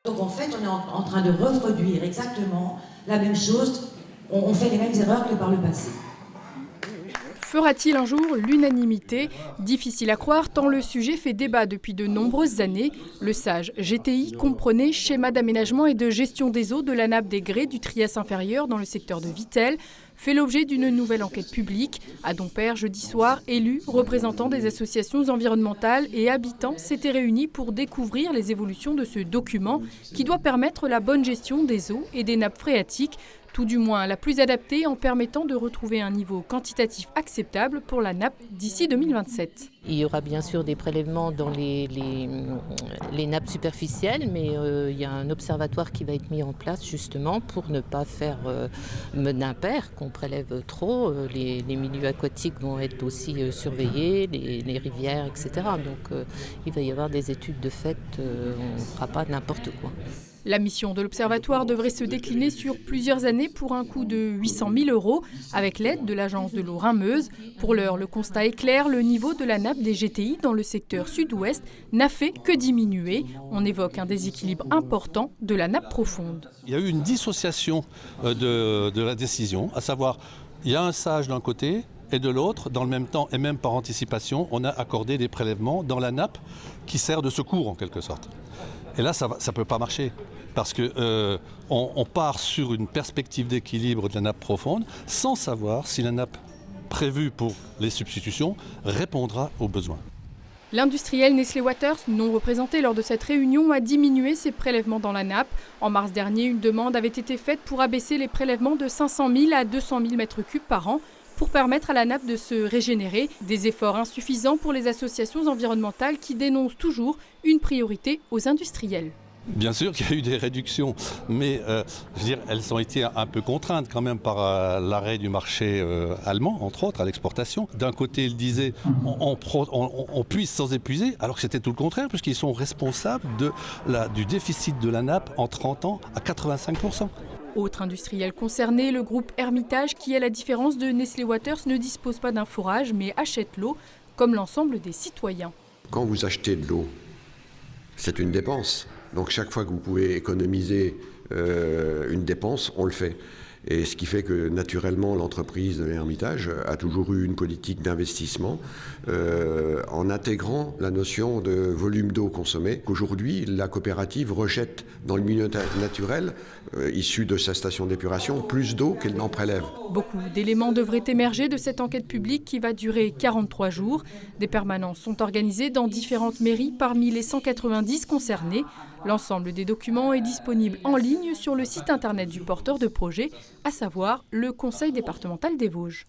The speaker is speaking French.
Donc en fait, on est en train de reproduire exactement la même chose. On fait les mêmes erreurs que par le passé. Fera-t-il un jour l'unanimité? Difficile à croire tant le sujet fait débat depuis de nombreuses années. Le SAGE GTI comprenait schéma d'aménagement et de gestion des eaux de la nappe des grès du Trias inférieur dans le secteur de Vittel, fait l'objet d'une nouvelle enquête publique. À Dompaire, jeudi soir, élus, représentants des associations environnementales et habitants s'étaient réunis pour découvrir les évolutions de ce document qui doit permettre la bonne gestion des eaux et des nappes phréatiques, tout du moins la plus adaptée en permettant de retrouver un niveau quantitatif acceptable pour la nappe d'ici 2027. Il y aura bien sûr des prélèvements dans les nappes superficielles, mais il y a un observatoire qui va être mis en place justement pour ne pas faire d'impair, qu'on prélève trop. Les milieux aquatiques vont être aussi surveillés, les rivières, etc. Donc il va y avoir des études de fait, on ne fera pas n'importe quoi. La mission de l'Observatoire devrait se décliner sur plusieurs années pour un coût de 800 000 € avec l'aide de l'Agence de l'eau Rhin-Meuse. Pour l'heure, le constat est clair, le niveau de la nappe des GTI dans le secteur sud-ouest n'a fait que diminuer. On évoque un déséquilibre important de la nappe profonde. Il y a eu une dissociation de la décision, à savoir il y a un SAGE d'un côté et de l'autre, dans le même temps et même par anticipation, on a accordé des prélèvements dans la nappe qui sert de secours en quelque sorte. Et là, ça ne peut pas marcher parce qu'on part sur une perspective d'équilibre de la nappe profonde sans savoir si la nappe prévue pour les substitutions répondra aux besoins. L'industriel Nestlé Waters, non représenté lors de cette réunion, a diminué ses prélèvements dans la nappe. En mars dernier, une demande avait été faite pour abaisser les prélèvements de 500 000 à 200 000 m3 par an pour permettre à la nappe de se régénérer. Des efforts insuffisants pour les associations environnementales qui dénoncent toujours une priorité aux industriels. Bien sûr qu'il y a eu des réductions, mais je veux dire, elles ont été un peu contraintes quand même par l'arrêt du marché allemand, entre autres, à l'exportation. D'un côté, ils disaient on puise sans épuiser, alors que c'était tout le contraire, puisqu'ils sont responsables du déficit de la nappe en 30 ans à 85%. Autre industriel concerné, le groupe Hermitage qui, à la différence de Nestlé Waters, ne dispose pas d'un forage mais achète l'eau, comme l'ensemble des citoyens. Quand vous achetez de l'eau, c'est une dépense. Donc chaque fois que vous pouvez économiser une dépense, on le fait. Et ce qui fait que naturellement l'entreprise de l'Hermitage a toujours eu une politique d'investissement en intégrant la notion de volume d'eau consommée. Aujourd'hui, la coopérative rejette dans le milieu naturel, issu de sa station d'épuration, plus d'eau qu'elle n'en prélève. Beaucoup d'éléments devraient émerger de cette enquête publique qui va durer 43 jours. Des permanences sont organisées dans différentes mairies parmi les 190 concernées. L'ensemble des documents est disponible en ligne sur le site internet du porteur de projet, à savoir le Conseil départemental des Vosges.